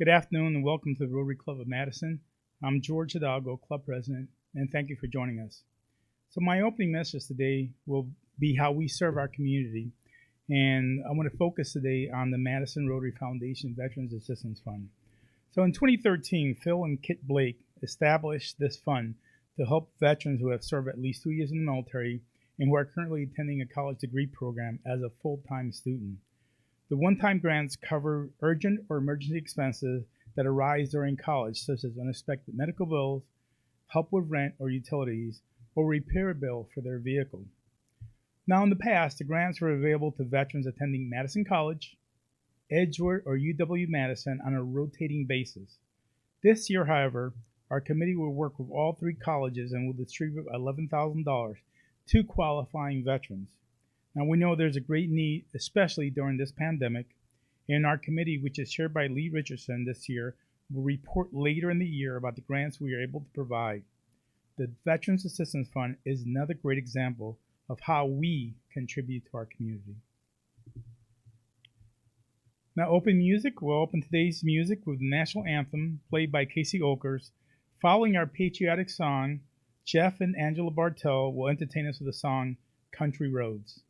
Good afternoon and welcome to the Rotary Club of Madison. I'm George Hidalgo, Club President, and thank you for joining us. So my opening message today will be how we serve our community, and I want to focus today on the Madison Rotary Foundation Veterans Assistance Fund. So in 2013, Phil and Kit Blake established this fund to help veterans who have served at least 2 years in the military and who are currently attending a college degree program as a full-time student. The one-time grants cover urgent or emergency expenses that arise during college, such as unexpected medical bills, help with rent or utilities, or repair a bill for their vehicle. Now in the past, the grants were available to veterans attending Madison College, Edgeworth, or UW-Madison on a rotating basis. This year, however, our committee will work with all three colleges and will distribute $11,000 to qualifying veterans. Now we know there's a great need, especially during this pandemic, and our committee, which is chaired by Lee Richardson this year, will report later in the year about the grants we are able to provide. The Veterans Assistance Fund is another great example of how we contribute to our community. Now open music. We'll open today's music with the national anthem played by Casey Okers. Following our patriotic song, Jeff and Angela Bartell will entertain us with the song Country Roads.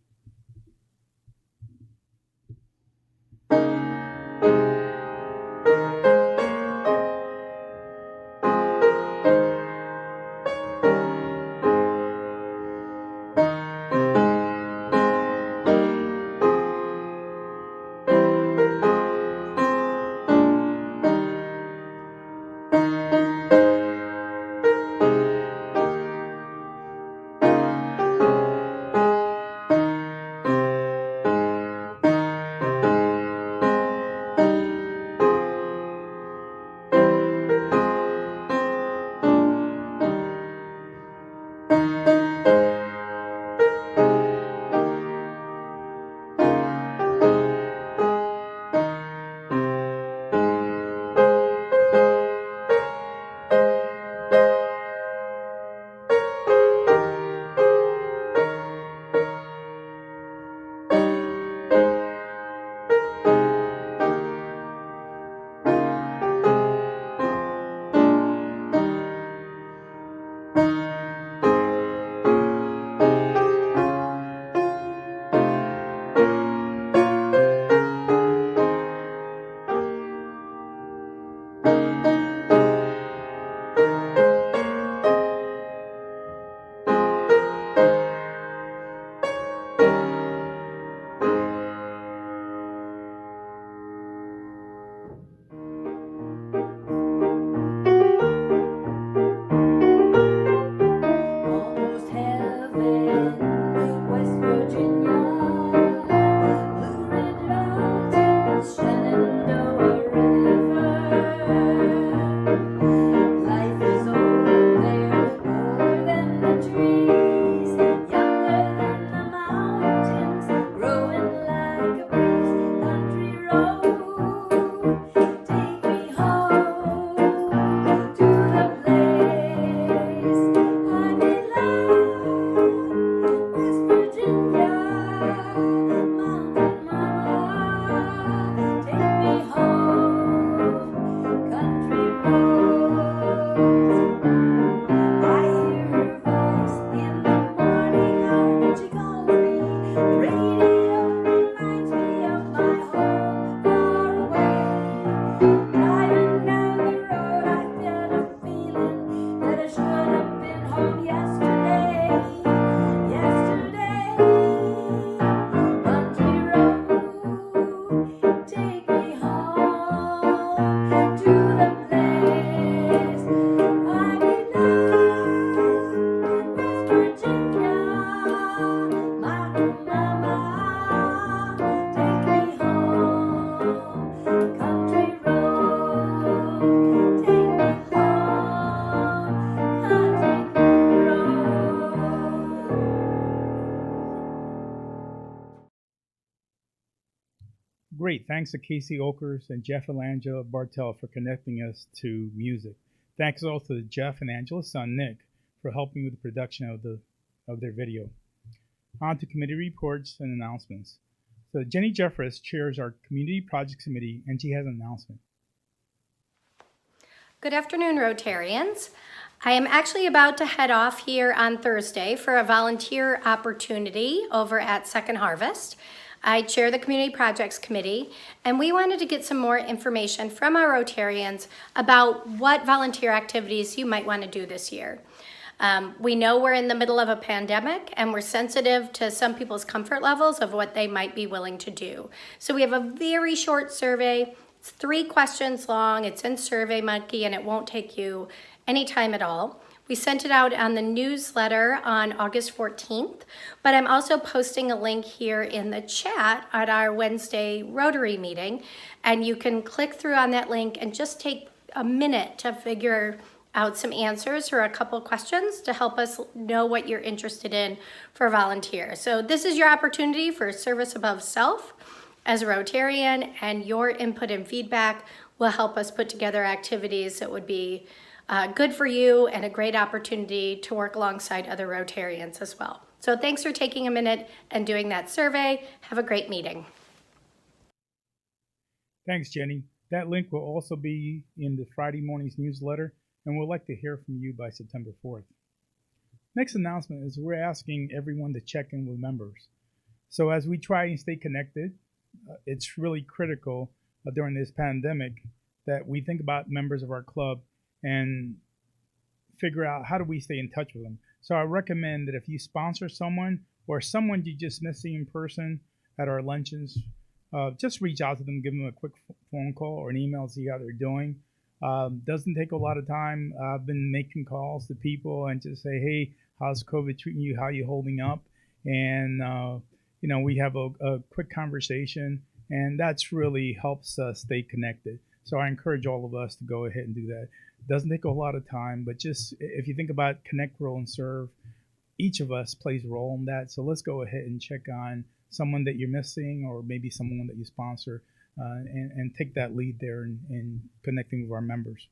Great. Thanks to Casey Okers and Jeff and Angela Bartell for connecting us to music. Thanks also to Jeff and Angela's son, Nick, for helping with the production of their video. On to committee reports and announcements. So Jenny Jeffress chairs our Community Projects Committee, and she has an announcement. Good afternoon, Rotarians. I am actually about to head off here on Thursday for a volunteer opportunity over at Second Harvest. I chair the Community Projects Committee, and we wanted to get some more information from our Rotarians about what volunteer activities you might want to do this year. We know we're in the middle of a pandemic, and we're sensitive to some people's comfort levels of what they might be willing to do. So we have a very short survey. It's 3 questions long. It's in SurveyMonkey, and it won't take you any time at all. We sent it out on the newsletter on August 14th, but I'm also posting a link here in the chat at our Wednesday Rotary meeting, and you can click through on that link and just take a minute to figure out some answers or a couple questions to help us know what you're interested in for volunteer. So this is your opportunity for service above self as a Rotarian, and your input and feedback will help us put together activities that would be good for you and a great opportunity to work alongside other Rotarians as well. So thanks for taking a minute and doing that survey. Have a great meeting. Thanks, Jenny. That link will also be in the Friday morning's newsletter, and we'd like to hear from you by September 4th. Next announcement is we're asking everyone to check in with members. So as we try and stay connected, it's really critical during this pandemic that we think about members of our club and figure out how do we stay in touch with them. So I recommend that if you sponsor someone or someone you just miss seeing in person at our luncheons, just reach out to them, give them a quick phone call or an email, see how they're doing. Doesn't take a lot of time. I've been making calls to people and just say, hey, how's COVID treating you? How are you holding up? And we have a quick conversation, and that's really helps us stay connected. So I encourage all of us to go ahead and do that. It doesn't take a lot of time, but just if you think about connect, grow, and serve, each of us plays a role in that. So let's go ahead and check on someone that you're missing or maybe someone that you sponsor and take that lead there in connecting with our members.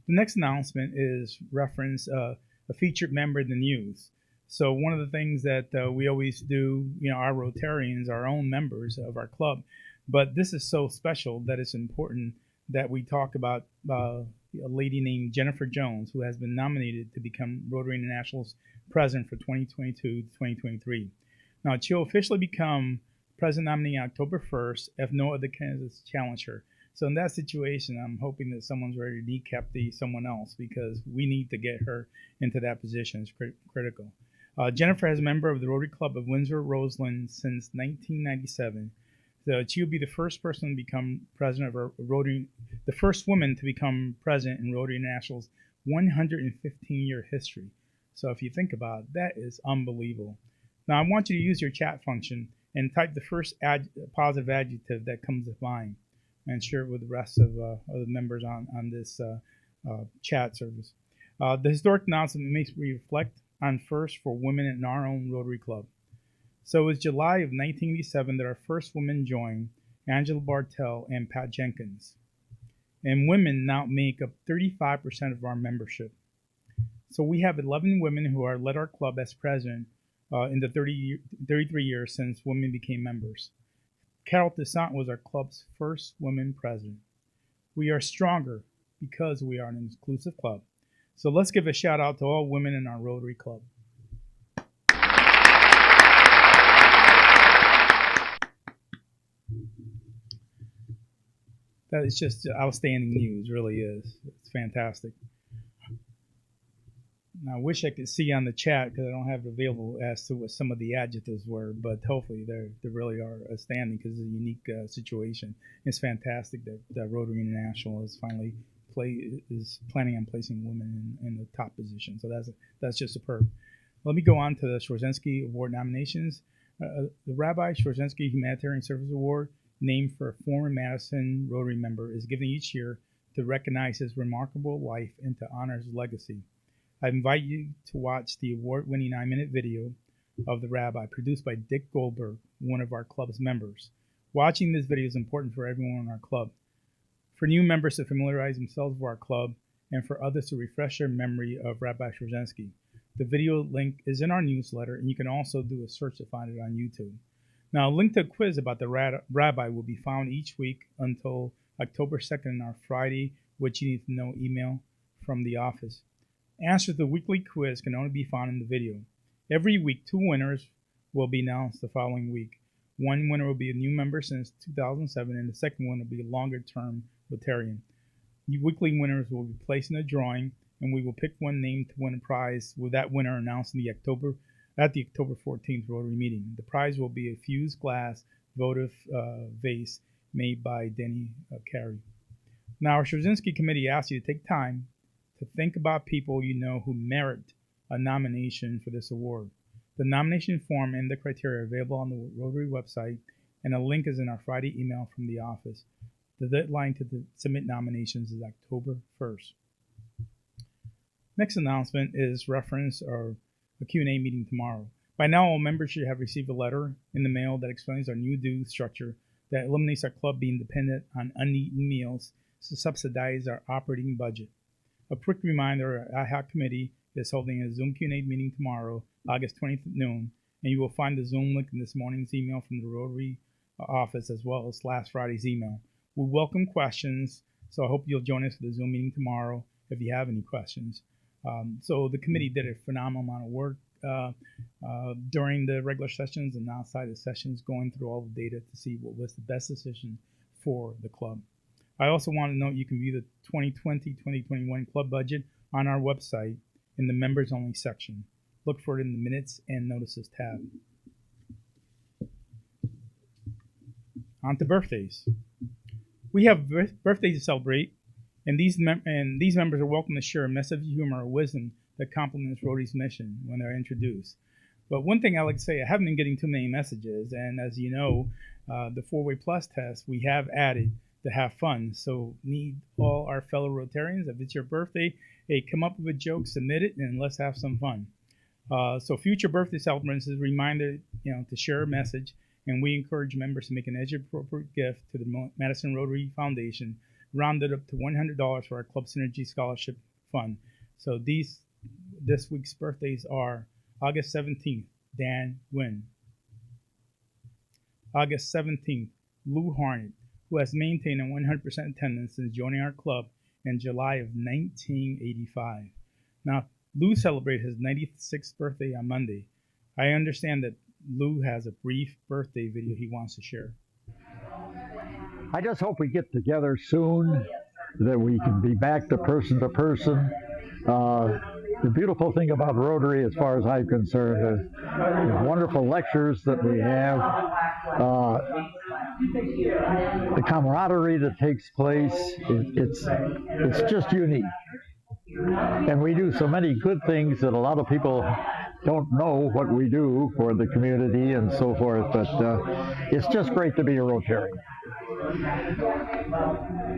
The next announcement is reference a featured member in the news. So one of the things that we always do, our Rotarians, our own members of our club, but this is so special that it's important that we talk about a lady named Jennifer Jones, who has been nominated to become Rotary International's president for 2022 to 2023. Now, she'll officially become president nominee on October 1st if no other candidates challenge her. So in that situation, I'm hoping that someone's ready to decap someone else because we need to get her into that position. It's critical. Jennifer is a member of the Rotary Club of Windsor-Roseland since 1997. So she'll be the first person to become president of Rotary, the first woman to become president in Rotary International's 115-year history. So if you think about it, that is unbelievable. Now I want you to use your chat function and type the first positive adjective that comes to mind and share it with the rest of the members on this chat service. The historic announcement makes me reflect on first for women in our own Rotary Club. So it was July of 1987 that our first women joined, Angela Bartell and Pat Jenkins. And women now make up 35% of our membership. So we have 11 women who are led our club as president in the 33 years since women became members. Carol Toussaint was our club's first woman president. We are stronger because we are an inclusive club. So let's give a shout out to all women in our Rotary Club. That is just outstanding news, really is. It's fantastic. Now, I wish I could see on the chat because I don't have it available as to what some of the adjectives were, but hopefully they really are outstanding because it's a unique situation. It's fantastic that Rotary International is finally is planning on placing women in the top position. So that's just superb. Let me go on to the Shorzynski Award nominations. The Rabbi Shorzynski Humanitarian Service Award, named for a former Madison Rotary member, is given each year to recognize his remarkable life and to honor his legacy. I invite you to watch the award-winning 9-minute video of the Rabbi, produced by Dick Goldberg, one of our club's members. Watching this video is important for everyone in our club, for new members to familiarize themselves with our club, and for others to refresh their memory of Rabbi Shorzynski. The video link is in our newsletter, and you can also do a search to find it on YouTube. Now, a link to a quiz about the Rabbi will be found each week until October 2nd on our Friday What You Need to Know email from the office. Answers to the weekly quiz can only be found in the video. Every week, 2 winners will be announced the following week. One winner will be a new member since 2007, and the second one will be a longer-term Rotarian. The weekly winners will be placed in a drawing, and we will pick one name to win a prize, with that winner announced in the October 14th Rotary meeting. The prize will be a fused glass votive vase made by Denny Carey. Now, our Straczynski committee asks you to take time to think about people you know who merit a nomination for this award. The nomination form and the criteria are available on the Rotary website, and a link is in our Friday email from the office. The deadline to submit nominations is October 1st. Next announcement is reference our Q&A meeting tomorrow. By now, all members should have received a letter in the mail that explains our new due structure that eliminates our club being dependent on uneaten meals to subsidize our operating budget. A quick reminder, our ad hoc committee is holding a Zoom Q&A meeting tomorrow, August 20th at noon, and you will find the Zoom link in this morning's email from the Rotary office as well as last Friday's email. We welcome questions, so I hope you'll join us for the Zoom meeting tomorrow if you have any questions. So the committee did a phenomenal amount of work during the regular sessions and outside the sessions, going through all the data to see what was the best decision for the club. I also want to note you can view the 2020-2021 club budget on our website in the members only section. Look for it in the minutes and notices tab. On to birthdays. We have birthdays to celebrate, and these members are welcome to share a message of humor or wisdom that complements Rotary's mission when they're introduced. But one thing I like to say, I haven't been getting too many messages, and as you know, the 4-way plus test we have added to have fun. So need all our fellow Rotarians, if it's your birthday, hey, come up with a joke, submit it, and let's have some fun. So future birthday celebrants is a reminder, to share a message, and we encourage members to make an age-appropriate gift to the Madison Rotary Foundation, rounded up to $100 for our Club Synergy Scholarship Fund. So this week's birthdays are August 17th, Dan Wynn. August 17th, Lou Harnett, who has maintained a 100% attendance since joining our club in July of 1985. Now, Lou celebrated his 96th birthday on Monday. I understand that Lou has a brief birthday video he wants to share. I just hope we get together soon, that we can be back to person. The beautiful thing about Rotary, as far as I'm concerned, is the wonderful lectures that we have, the camaraderie that takes place. It's just unique. And we do so many good things that a lot of people don't know what we do for the community and so forth, but it's just great to be a Rotarian.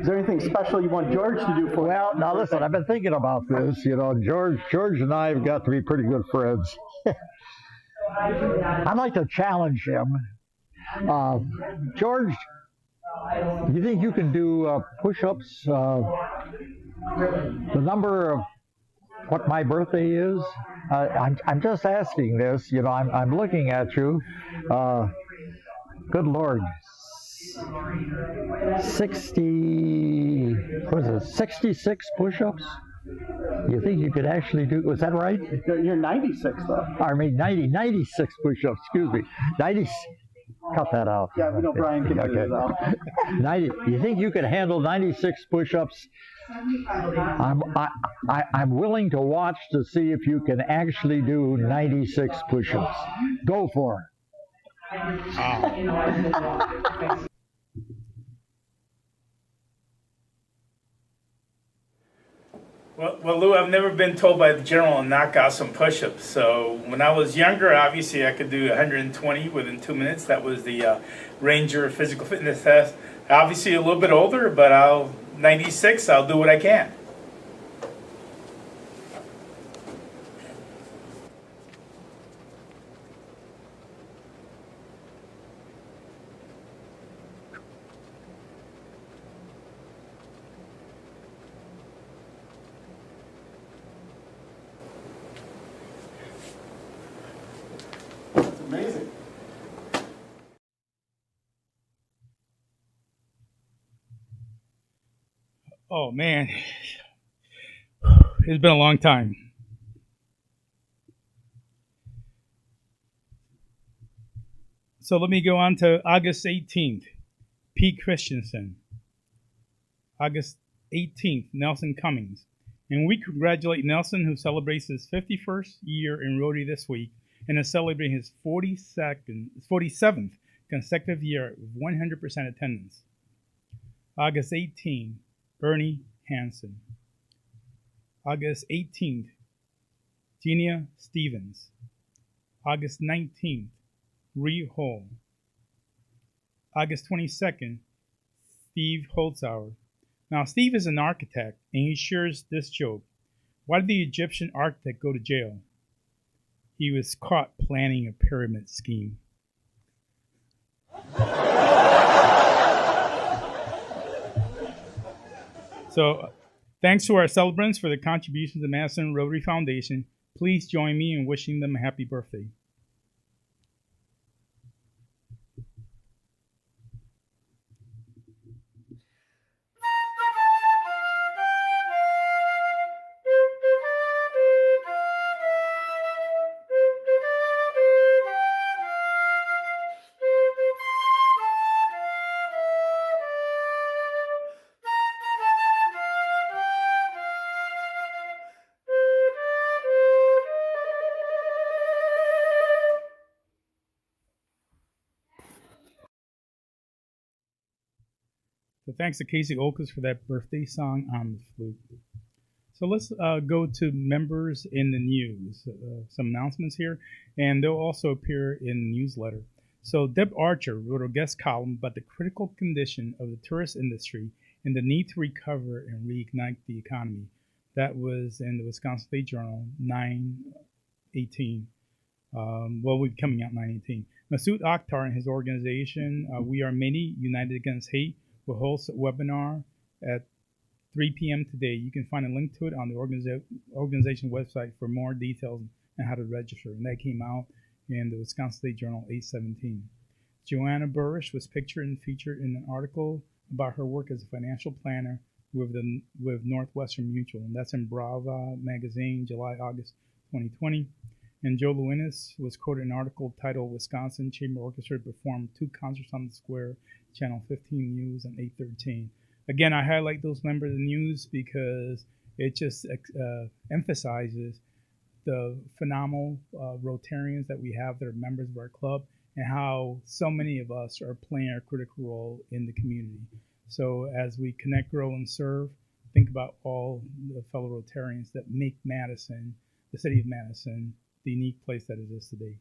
Is there anything special you want George to do for you? Well, now listen, I've been thinking about this. George and I have got to be pretty good friends. I'd like to challenge him. George, do you think you can do push-ups? The number of what my birthday is? I'm just asking this. I'm looking at you. Good Lord. 66 push-ups? You think you could actually do, was that right? You're 96, though. I mean, 96 push-ups, excuse me. 90, cut that out. Yeah, we know Brian can do it out. 90, you think you could handle 96 push-ups? I'm willing to watch to see if you can actually do 96 push-ups. Go for it. Well, Lou, I've never been told by the general to knock out some push-ups. So when I was younger, obviously I could do 120 within 2 minutes. That was the Ranger physical fitness test. Obviously a little bit older, but 96, I'll do what I can. Amazing. Oh man, it's been a long time. So let me go on to August 18th, Pete Christensen. August 18th, Nelson Cummings. And we congratulate Nelson, who celebrates his 51st year in Rotary this week and is celebrating his 47th consecutive year of 100% attendance. August 18th, Bernie Hansen. August 18th, Genia Stevens. August 19th, Ree Hull. August 22nd, Steve Holzhauer. Now, Steve is an architect, and he shares this joke. Why did the Egyptian architect go to jail? He was caught planning a pyramid scheme. So, thanks to our celebrants for their contributions to the Madison Rotary Foundation. Please join me in wishing them a happy birthday. So thanks to Casey Oakes for that birthday song on the flute. So let's go to members in the news. Some announcements here, and they'll also appear in the newsletter. So Deb Archer wrote a guest column about the critical condition of the tourist industry and the need to recover and reignite the economy. That was in the Wisconsin State Journal, 9/18. Will be coming out 9/18. Masood Akhtar and his organization, We Are Many, United Against Hate, will host a webinar at 3 p.m. today. You can find a link to it on the organization website for more details on how to register. And that came out in the Wisconsin State Journal, 8/17. Joanna Burrish was pictured and featured in an article about her work as a financial planner with Northwestern Mutual, and that's in Brava magazine, July-August 2020. And Joe Lewinis was quoted in an article titled "Wisconsin Chamber Orchestra performed 2 concerts on the Square," Channel 15 News and 8/13. Again, I highlight those members of the news because it just emphasizes the phenomenal Rotarians that we have that are members of our club and how so many of us are playing a critical role in the community. So as we connect, grow, and serve, think about all the fellow Rotarians that make Madison, the city of Madison, the unique place that it is today.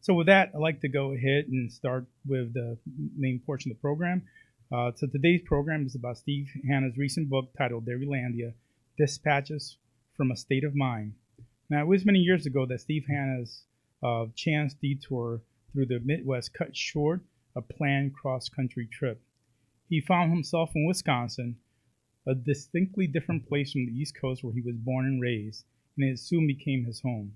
So with that, I'd like to go ahead and start with the main portion of the program. So today's program is about Steve Hanna's recent book titled Dairylandia, Dispatches from a State of Mind. Now, it was many years ago that Steve Hanna's chance detour through the Midwest cut short a planned cross-country trip. He found himself in Wisconsin, a distinctly different place from the East Coast where he was born and raised, and it soon became his home.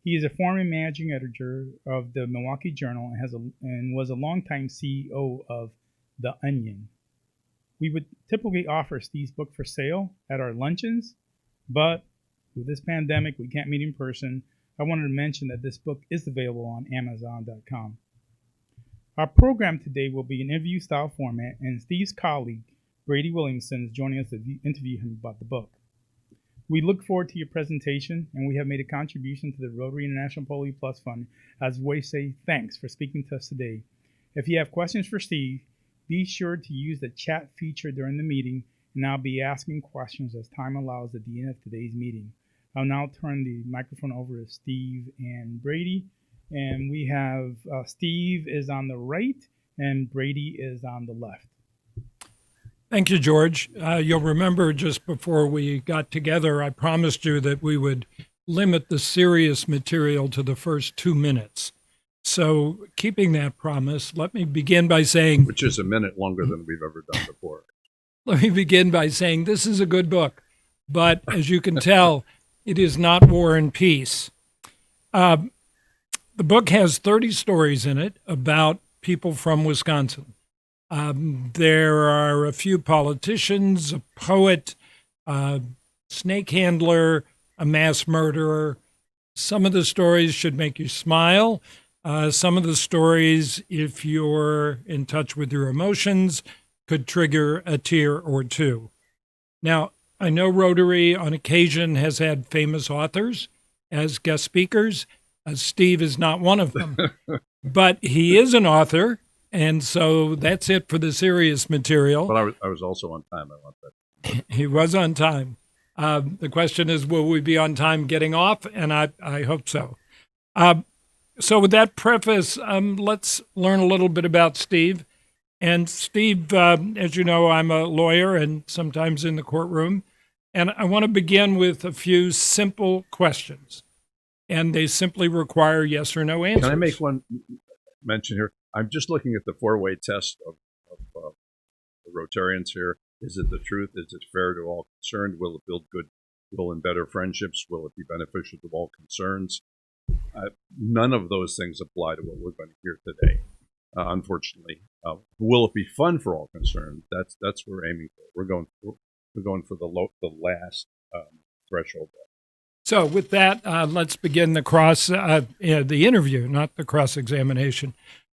He is a former managing editor of the Milwaukee Journal and was a longtime CEO of The Onion. We would typically offer Steve's book for sale at our luncheons, but with this pandemic, we can't meet in person. I wanted to mention that this book is available on Amazon.com. Our program today will be an interview-style format, and Steve's colleague, Brady Williamson, is joining us to interview him about the book. We look forward to your presentation, and we have made a contribution to the Rotary International Polio Plus Fund as a way to say thanks for speaking to us today. If you have questions for Steve, be sure to use the chat feature during the meeting, and I'll be asking questions as time allows at the end of today's meeting. I'll now turn the microphone over to Steve and Brady, and we have Steve is on the right, and Brady is on the left. Thank you, George. You'll remember just before we got together, I promised you that we would limit the serious material to the first 2 minutes. So keeping that promise, let me begin by saying... Which is a minute longer than we've ever done before. Let me begin by saying this is a good book, but as you can tell, it is not War and Peace. The book has 30 stories in it about people from Wisconsin. There are a few politicians, a poet, a snake handler, a mass murderer. Some of the stories should make you smile. Some of the stories, if you're in touch with your emotions, could trigger a tear or two. Now, I know Rotary on occasion has had famous authors as guest speakers. Steve is not one of them, but he is an author, and so that's it for the serious material. But I was also on time. I want that. He was on time. The question is, will we be on time getting off? And I hope so. So with that preface, let's learn a little bit about Steve. And Steve, as you know, I'm a lawyer and sometimes in the courtroom. And I want to begin with a few simple questions. And they simply require yes or no answers. Can I make one mention here? I'm just looking at the four-way test of the Rotarians here. Is it the truth? Is it fair to all concerned? Will it build goodwill and better friendships? Will it be beneficial to all concerns? None of those things apply to what we're going to hear today, unfortunately. Will it be fun for all concerned? That's what we're aiming for. We're going for the last threshold. So with that, let's begin the interview, not the cross-examination.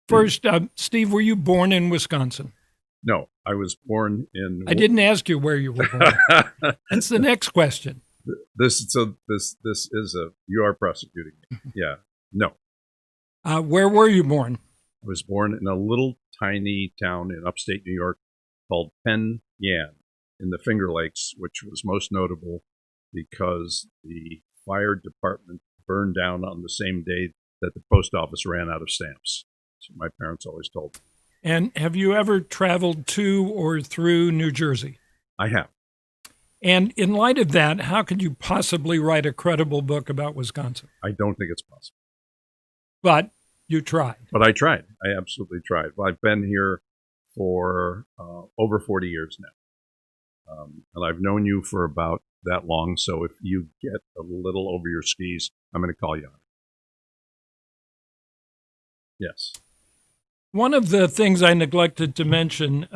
First, Steve, were you born in Wisconsin? No, I was born in. I didn't ask you where you were born. That's the next question. This is you are prosecuting me. Yeah, no. Where were you born? I was born in a little tiny town in upstate New York called Penn Yan in the Finger Lakes, which was most notable because the fire department burned down on the same day that the post office ran out of stamps. So my parents always told me. And have you ever traveled to or through New Jersey? I have. And in light of that, how could you possibly write a credible book about Wisconsin? I don't think it's possible. But you tried. But I tried. I absolutely tried. Well, I've been here for over 40 years now. And I've known you for about that long. So if you get a little over your skis, I'm going to call you on it. Yes. One of the things I neglected to mention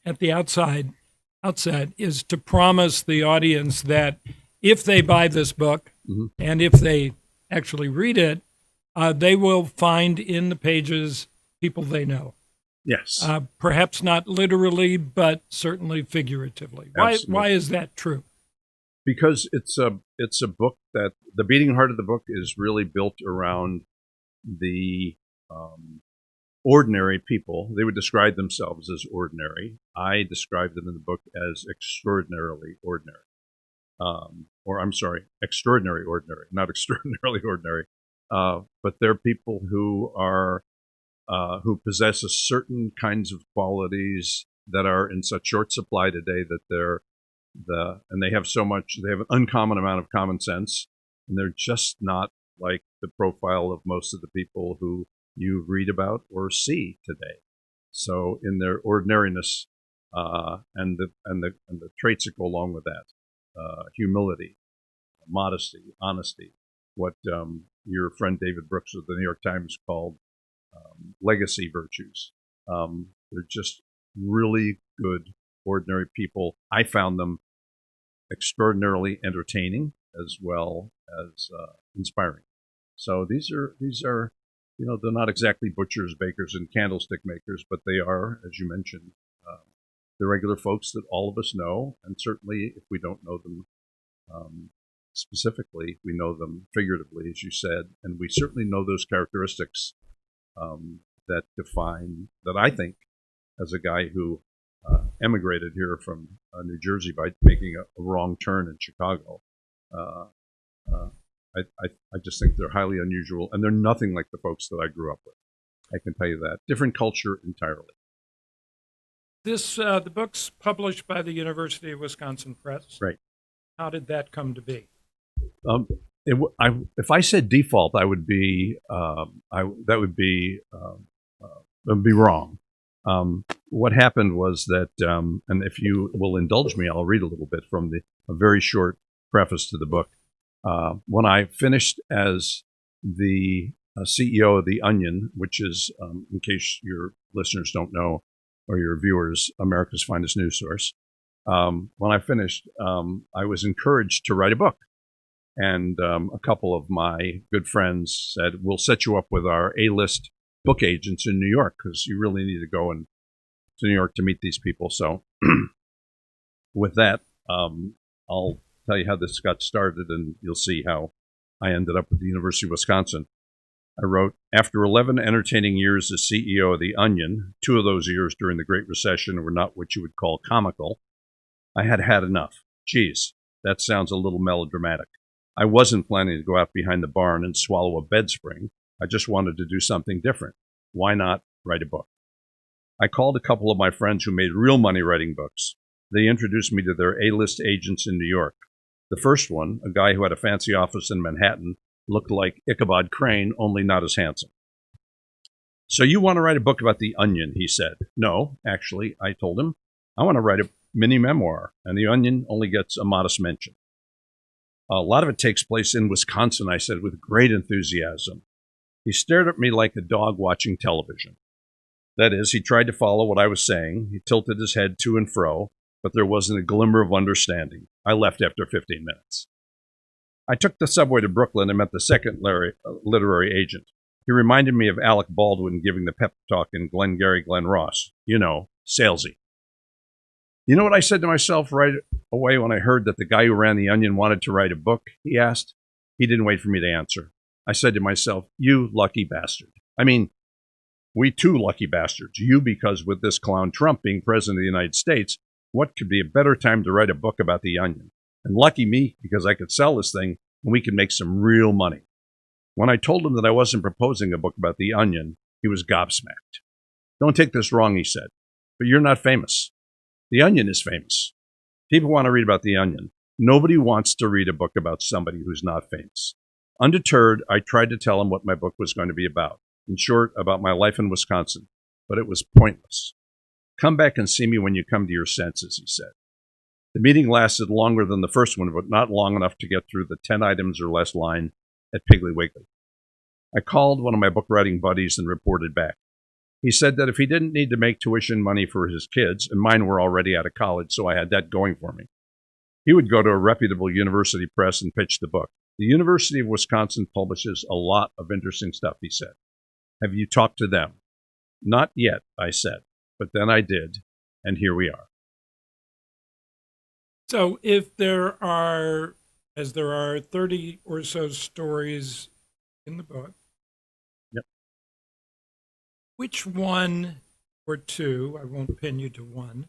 at the outset is to promise the audience that if they buy this book and if they actually read it, they will find in the pages people they know. Yes. Perhaps not literally, but certainly figuratively. Why is that true? Because it's a book that the beating heart of the book is really built around the ordinary people. They would describe themselves as ordinary. I describe them in the book as extraordinarily ordinary. Extraordinary ordinary, not extraordinarily ordinary. But they're people who are who possess a certain kinds of qualities that are in such short supply today that they have an uncommon amount of common sense, and they're just not like the profile of most of the people who you read about or see today. So in their ordinariness, and the traits that go along with that, humility, modesty, honesty, what your friend David Brooks of the New York Times called legacy virtues. They're just really good, ordinary people. I found them extraordinarily entertaining as well as inspiring. So these are they're not exactly butchers, bakers, and candlestick makers, but they are, as you mentioned, the regular folks that all of us know, and certainly if we don't know them specifically, we know them figuratively, as you said, and we certainly know those characteristics that I think, as a guy who emigrated here from New Jersey by making a wrong turn in Chicago, I just think they're highly unusual, and they're nothing like the folks that I grew up with. I can tell you that. Different culture entirely. The book's published by the University of Wisconsin Press. Right. How did that come to be? If I said default, I would be that would be wrong. What happened was that, and if you will indulge me, I'll read a little bit from a very short preface to the book. When I finished as the CEO of The Onion, which is, in case your listeners don't know, or your viewers, America's finest news source. When I finished, I was encouraged to write a book. And a couple of my good friends said, we'll set you up with our A-list book agents in New York, because you really need to go to New York to meet these people. So with that, I'll tell you how this got started, and you'll see how I ended up at the University of Wisconsin. I wrote, after 11 entertaining years as CEO of The Onion, 2 of those years during the Great Recession were not what you would call comical, I had had enough. Geez, that sounds a little melodramatic. I wasn't planning to go out behind the barn and swallow a bed spring. I just wanted to do something different. Why not write a book? I called a couple of my friends who made real money writing books. They introduced me to their A-list agents in New York. The first one, a guy who had a fancy office in Manhattan, looked like Ichabod Crane, only not as handsome. So you want to write a book about The Onion, he said. No, actually, I told him, I want to write a mini memoir, and The Onion only gets a modest mention. A lot of it takes place in Wisconsin, I said, with great enthusiasm. He stared at me like a dog watching television. That is, he tried to follow what I was saying. He tilted his head to and fro, but there wasn't a glimmer of understanding. I left after 15 minutes. I took the subway to Brooklyn and met the second literary agent. He reminded me of Alec Baldwin giving the pep talk in Glengarry Glen Ross. You know, salesy. You know what I said to myself right away when I heard that the guy who ran The Onion wanted to write a book? He asked. He didn't wait for me to answer. I said to myself, you lucky bastard. I mean, we too lucky bastards. You, because with this clown Trump being president of the United States, what could be a better time to write a book about The Onion? And lucky me, because I could sell this thing and we could make some real money. When I told him that I wasn't proposing a book about The Onion, he was gobsmacked. Don't take this wrong, he said, but you're not famous. The Onion is famous. People want to read about The Onion. Nobody wants to read a book about somebody who's not famous. Undeterred, I tried to tell him what my book was going to be about. In short, about my life in Wisconsin. But it was pointless. Come back and see me when you come to your senses, he said. The meeting lasted longer than the first one, but not long enough to get through the 10 items or less line at Piggly Wiggly. I called one of my book writing buddies and reported back. He said that if he didn't need to make tuition money for his kids, and mine were already out of college, so I had that going for me, he would go to a reputable university press and pitch the book. The University of Wisconsin publishes a lot of interesting stuff, he said. Have you talked to them? Not yet, I said, but then I did, and here we are. So if there are, as there are 30 or so stories in the book, yep, which one or two, I won't pin you to one,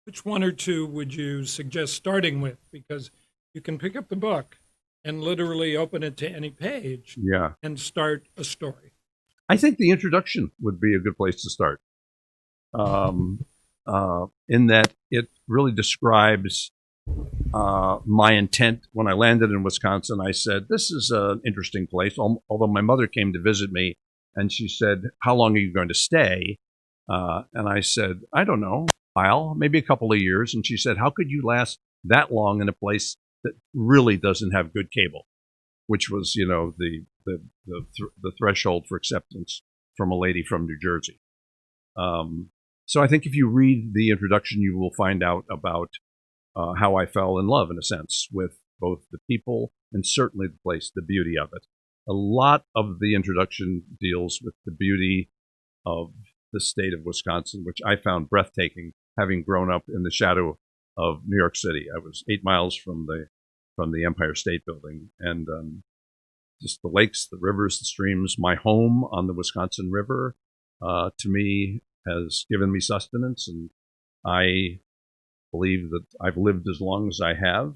which one or two would you suggest starting with? Because you can pick up the book and literally open it to any page and start a story. I think the introduction would be a good place to start, in that it really describes my intent. When I landed in Wisconsin, I said, this is an interesting place, although my mother came to visit me, and she said, how long are you going to stay? And I said, I don't know, a while, maybe a couple of years. And she said, how could you last that long in a place that really doesn't have good cable? Which was, you know, the threshold for acceptance from a lady from New Jersey. So I think if you read the introduction, you will find out about how I fell in love, in a sense, with both the people and certainly the place, the beauty of it. A lot of the introduction deals with the beauty of the state of Wisconsin, which I found breathtaking, having grown up in the shadow of New York City. I was 8 miles from the Empire State Building, and just the lakes, the rivers, the streams. My home on the Wisconsin River, to me, has given me sustenance, and I believe that I've lived as long as I have.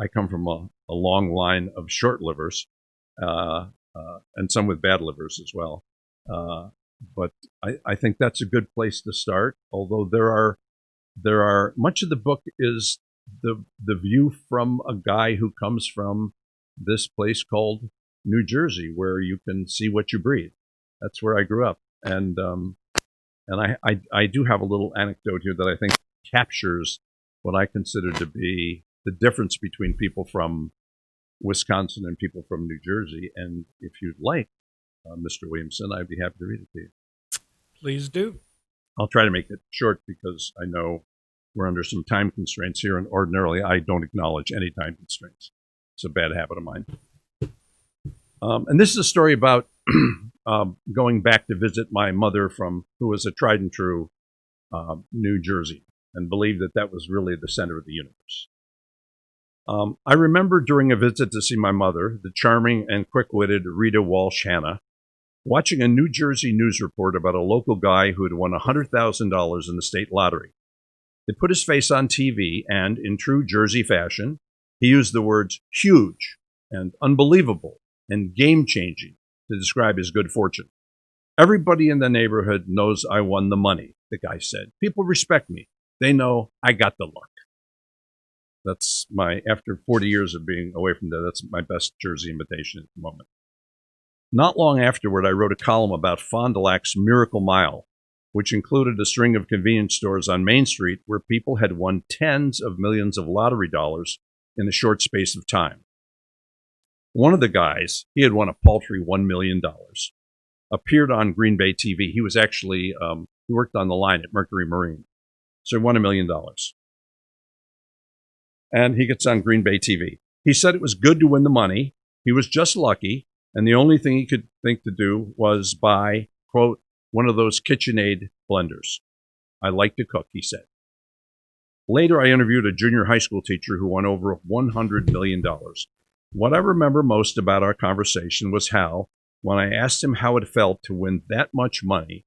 I come from a long line of short livers, and some with bad livers as well. But I think that's a good place to start. Although there are much of the book is the view from a guy who comes from this place called New Jersey, where you can see what you breathe. That's where I grew up, and I do have a little anecdote here that I think captures what I consider to be the difference between people from Wisconsin and people from New Jersey. And if you'd like, Mr. Williamson, I'd be happy to read it to you. Please do. I'll try to make it short because I know we're under some time constraints here, and ordinarily I don't acknowledge any time constraints. It's a bad habit of mine. And this is a story about going back to visit my mother who was a tried and true New Jersey and believed that that was really the center of the universe. I remember during a visit to see my mother, the charming and quick-witted Rita Walsh Hanna, watching a New Jersey news report about a local guy who had won $100,000 in the state lottery. They put his face on TV, and in true Jersey fashion, he used the words huge and unbelievable and game-changing to describe his good fortune. Everybody in the neighborhood knows I won the money, the guy said. People respect me. They know I got the luck. That's after 40 years of being away from there, that's my best Jersey imitation at the moment. Not long afterward, I wrote a column about Fond du Lac's Miracle Mile, which included a string of convenience stores on Main Street where people had won tens of millions of lottery dollars in a short space of time. One of the guys, he had won a paltry $1 million, appeared on Green Bay TV. He was actually, he worked on the line at Mercury Marine. So he won $1 million. And he gets on Green Bay TV. He said it was good to win the money. He was just lucky. And the only thing he could think to do was buy, quote, one of those KitchenAid blenders. I like to cook, he said. Later, I interviewed a junior high school teacher who won over $100 million. What I remember most about our conversation was how, when I asked him how it felt to win that much money,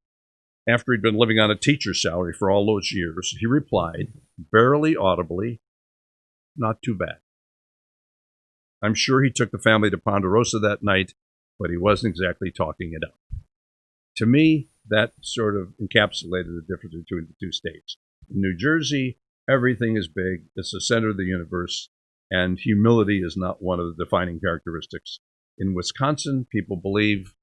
after he'd been living on a teacher's salary for all those years, he replied, barely audibly, not too bad. I'm sure he took the family to Ponderosa that night, but he wasn't exactly talking it up. To me, that sort of encapsulated the difference between the two states. In New Jersey, everything is big. It's the center of the universe, and humility is not one of the defining characteristics. In Wisconsin, people believe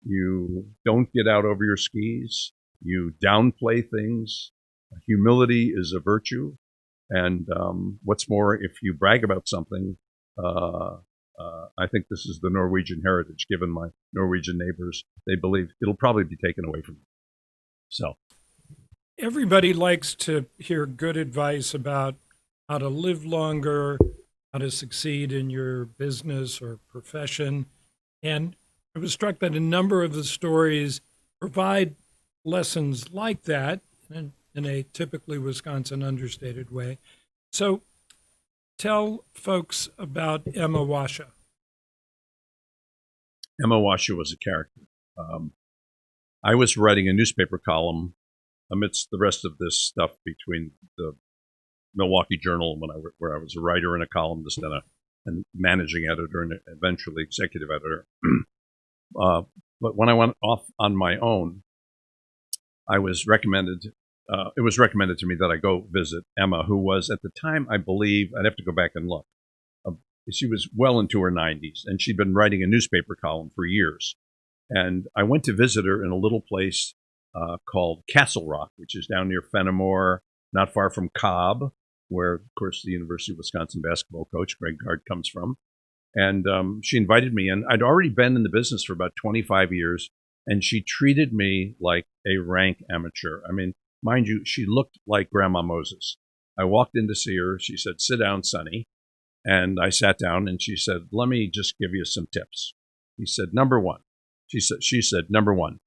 you don't get out over your skis. You downplay things. Humility is a virtue. And what's more, if you brag about something, I think this is the Norwegian heritage. Given my Norwegian neighbors, they believe it'll probably be taken away from them. So, everybody likes to hear good advice about how to live longer, how to succeed in your business or profession. And I was struck that a number of the stories provide lessons like that in a typically Wisconsin understated way. So tell folks about Emma Washa. Emma Washa was a character. I was writing a newspaper column amidst the rest of this stuff between the Milwaukee Journal, where I was a writer and a columnist and managing editor and eventually executive editor. But when I went off on my own, I was recommended. It was recommended to me that I go visit Emma, who was at the time, I believe, I'd have to go back and look. She was well into her 90s, and she'd been writing a newspaper column for years. And I went to visit her in a little place called Castle Rock, which is down near Fenimore, not far from Cobb, where, of course, the University of Wisconsin basketball coach, Greg Gard, comes from. And she invited me in. I'd already been in the business for about 25 years, and she treated me like a rank amateur. I mean, mind you, she looked like Grandma Moses. I walked in to see her. She said, "Sit down, Sonny." And I sat down, and she said, "Let me just give you some tips." He said, "Number one." She said, "Number one,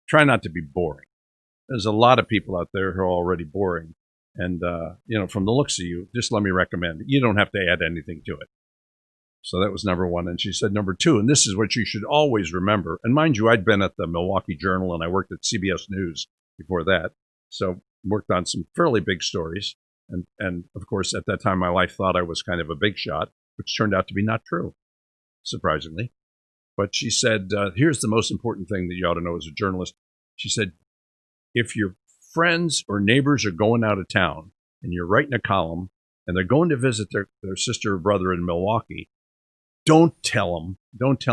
try not to be boring. There's a lot of people out there who are already boring. And, from the looks of you, just let me recommend it. You don't have to add anything to it." So that was number one. And she said, number two, and this is what you should always remember. And mind you, I'd been at the Milwaukee Journal and I worked at CBS News before that. So worked on some fairly big stories. And of course, at that time, my life thought I was kind of a big shot, which turned out to be not true, surprisingly. But she said, here's the most important thing that you ought to know as a journalist. She said, if your friends or neighbors are going out of town and you're writing a column and they're going to visit their sister or brother in Milwaukee, don't tell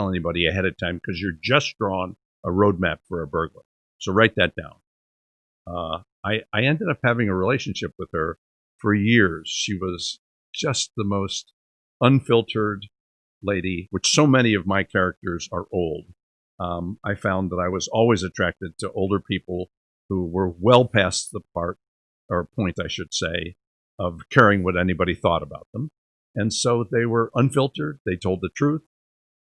anybody ahead of time, because you're just drawing a roadmap for a burglar. So write that down. I ended up having a relationship with her for years. She was just the most unfiltered lady, which so many of my characters are old. I found that I was always attracted to older people who were well past the point, I should say, of caring what anybody thought about them. And so they were unfiltered, they told the truth,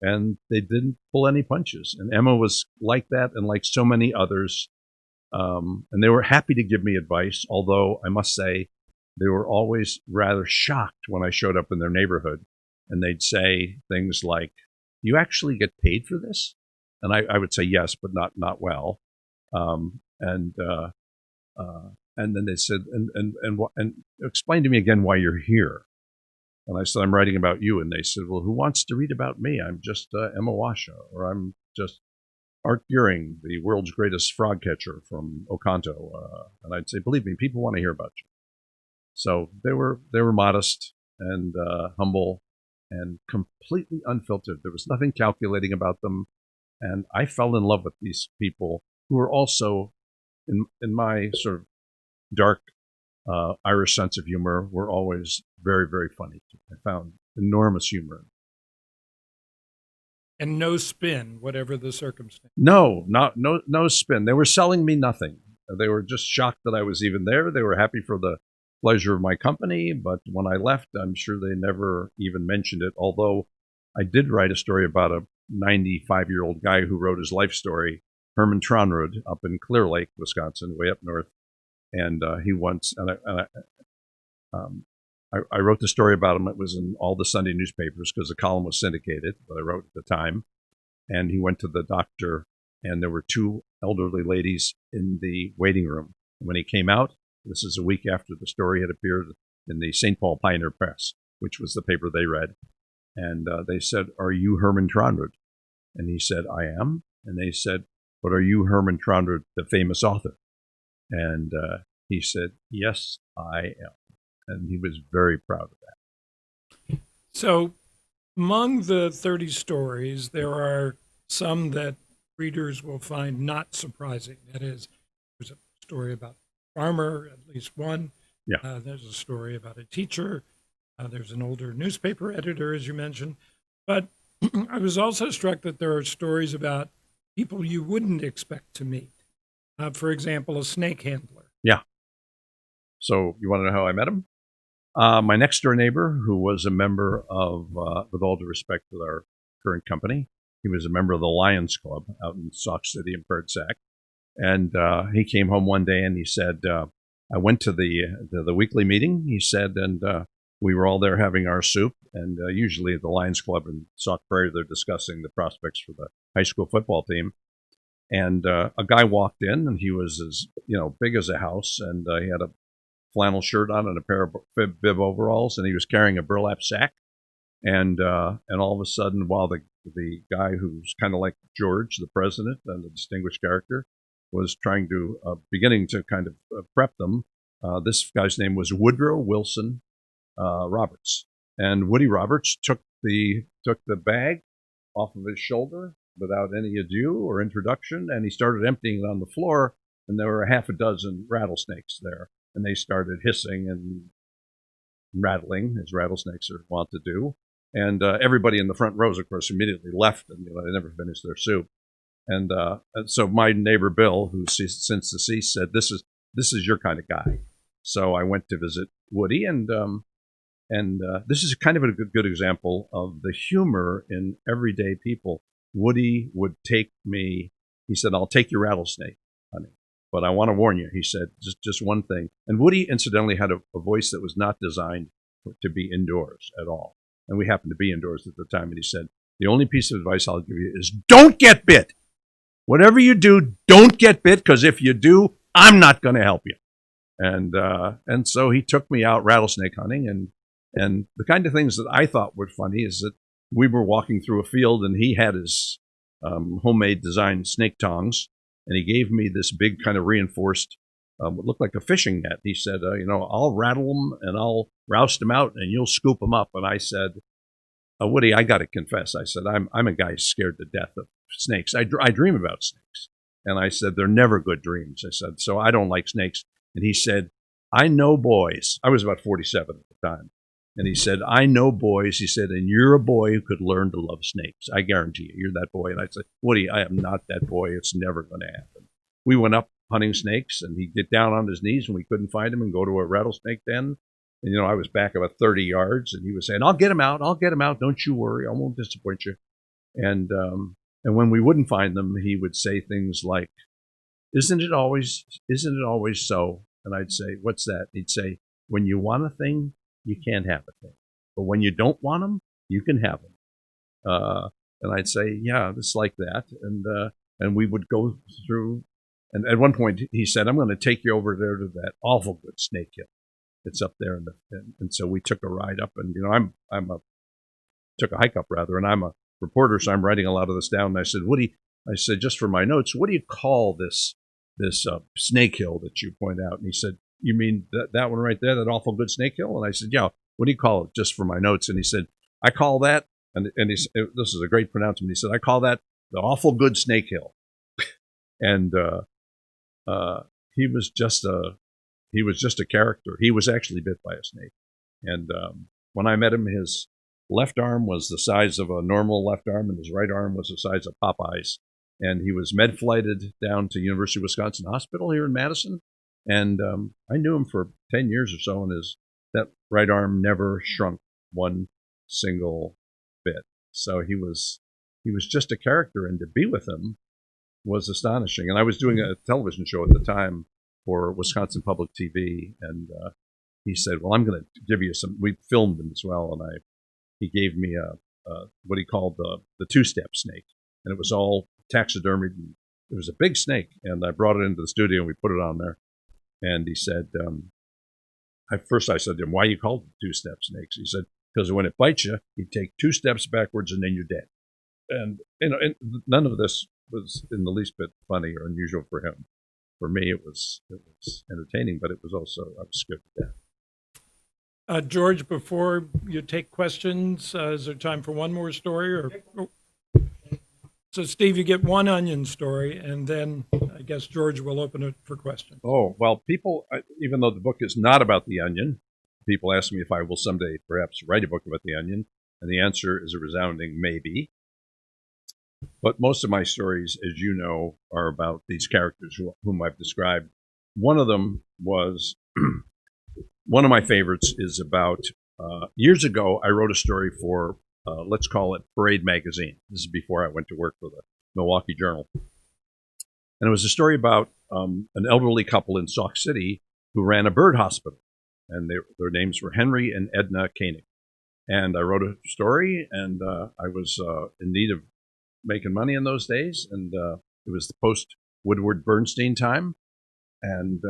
and they didn't pull any punches. And Emma was like that, and like so many others. And they were happy to give me advice, although I must say they were always rather shocked when I showed up in their neighborhood. And they'd say things like, "You actually get paid for this?" And I would say yes, but not well. And then they said, and explain to me again why you're here. And I said, "I'm writing about you." And they said, "Well, who wants to read about me? I'm just Emma Washa, or I'm just Art Gearing, the world's greatest frog catcher from Oconto." And I'd say, "Believe me, people want to hear about you." So they were modest and humble and completely unfiltered. There was nothing calculating about them. And I fell in love with these people who were also, in my sort of dark Irish sense of humor, were always very, very funny. I found enormous humor. And no spin, whatever the circumstance. No spin. They were selling me nothing. They were just shocked that I was even there. They were happy for the pleasure of my company, but when I left, I'm sure they never even mentioned it, although I did write a story about a 95-year-old guy who wrote his life story, Herman Tronrud, up in Clear Lake, Wisconsin, way up north. And he once, I wrote the story about him. It was in all the Sunday newspapers because the column was syndicated, that I wrote at the time. And he went to the doctor, and there were two elderly ladies in the waiting room. And when he came out, this is a week after the story had appeared in the St. Paul Pioneer Press, which was the paper they read. And they said, "Are you Herman Tronrud?" And he said, "I am." And they said, "But are you Herman Tronrud, the famous author?" And he said, "Yes, I am." And he was very proud of that. So among the 30 stories, there are some that readers will find not surprising. That is, there's a story about a farmer, at least one. Yeah. There's a story about a teacher. There's an older newspaper editor, as you mentioned. But I was also struck that there are stories about people you wouldn't expect to meet. For example, a snake handler. Yeah. So you want to know how I met him? My next door neighbor, who was a member of, with all due respect to our current company, he was a member of the Lions Club out in Sauk City in Sac. And he came home one day and he said, I went to the weekly meeting, he said, and we were all there having our soup. And usually at the Lions Club in Sauk Prairie, they're discussing the prospects for the high school football team. And a guy walked in, and he was as big as a house, and he had a flannel shirt on and a pair of bib overalls, and he was carrying a burlap sack. And all of a sudden, while the guy who's kind of like George, the president and the distinguished character, was trying to beginning to kind of prep them, this guy's name was Woodrow Wilson Roberts, and Woody Roberts took the bag off of his shoulder without any ado or introduction, and he started emptying it on the floor, and there were half a dozen rattlesnakes there, and they started hissing and rattling, as rattlesnakes are wont to do. And everybody in the front rows, of course, immediately left, and they never finished their soup. And so my neighbor Bill, who's since deceased, said, "This is your kind of guy." So I went to visit Woody, and this is kind of a good example of the humor in everyday people. Woody would take me. He said, "I'll take your rattlesnake, honey, but I want to warn you." He said, "Just one thing." And Woody, incidentally, had a voice that was not designed to be indoors at all. And we happened to be indoors at the time. And he said, "The only piece of advice I'll give you is don't get bit. Whatever you do, don't get bit, because if you do, I'm not going to help you." And so he took me out rattlesnake hunting. And the kind of things that I thought were funny is that we were walking through a field, and he had his homemade designed snake tongs, and he gave me this big kind of reinforced, what looked like a fishing net. He said, "I'll rattle them and I'll roust them out, and you'll scoop them up." And I said, "Woody, I got to confess," I said, I'm a guy scared to death of snakes. I dream about snakes." And I said, "They're never good dreams." I said, "So I don't like snakes." And he said, "I know boys." I was about 47 at the time. And he said, "I know boys." He said, "And you're a boy who could learn to love snakes. I guarantee you, you're that boy." And I said, "Woody, I am not that boy. It's never going to happen." We went up hunting snakes, and he'd get down on his knees when we couldn't find him and go to a rattlesnake den. And, I was back about 30 yards, and he was saying, I'll get him out. Don't you worry. I won't disappoint you. And when we wouldn't find them, he would say things like, isn't it always so? And I'd say, what's that? He'd say, when you want a thing, you can't have a thing. But when you don't want them, you can have them. And I'd say, yeah, it's like that. And we would go through. And at one point, he said, I'm going to take you over there to that awful good snake hill. It's up there. And so we took a ride up. And, took a hike up, rather. And I'm a reporter, so I'm writing a lot of this down. And I said, just for my notes, what do you call this snake hill that you point out? And he said, you mean that one right there, that awful good snake hill? And I said, yeah, what do you call it, just for my notes? And he said, I call that, and he said, this is a great pronouncement. He said, I call that the awful good snake hill. And he was just a character. He was actually bit by a snake. And when I met him, his left arm was the size of a normal left arm, and his right arm was the size of Popeye's. And he was med-flighted down to University of Wisconsin Hospital here in Madison. And I knew him for 10 years or so, and that right arm never shrunk one single bit. So he was just a character, and to be with him was astonishing. And I was doing a television show at the time for Wisconsin Public TV, and he said, well, I'm going to give you some, we filmed him as well, and he gave me what he called the two-step snake, and it was all taxidermied. It was a big snake, and I brought it into the studio, and we put it on there. And he said, at first I said to him, why you called it two-step snakes? He said, because when it bites you, you take 2 steps backwards and then you're dead. And, and none of this was in the least bit funny or unusual for him. For me, it was entertaining, but it was also, I was scared to death. George, before you take questions, is there time for one more story? So, Steve, you get one onion story, and then I guess George will open it for questions. Oh, well, people, even though the book is not about the onion, people ask me if I will someday perhaps write a book about the onion, and the answer is a resounding maybe. But most of my stories, as you know, are about these characters whom I've described. One of them was, one of my favorites is about, years ago, I wrote a story for, let's call it Parade magazine. This is before I went to work for the Milwaukee Journal. And it was a story about an elderly couple in Sauk City who ran a bird hospital. And their names were Henry and Edna Koenig. And I wrote a story, and I was in need of making money in those days. And it was the post-Woodward Bernstein time. And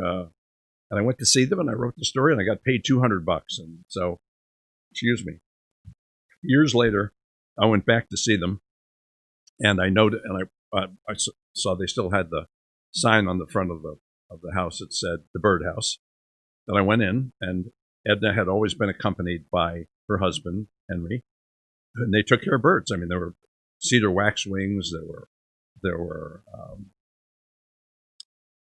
I went to see them, and I wrote the story, and I got paid $200. And so, excuse me. Years later, I went back to see them, and I noted, and I saw they still had the sign on the front of the house that said the birdhouse. And I went in, and Edna had always been accompanied by her husband Henry, and they took care of birds. I mean, there were cedar waxwings. There were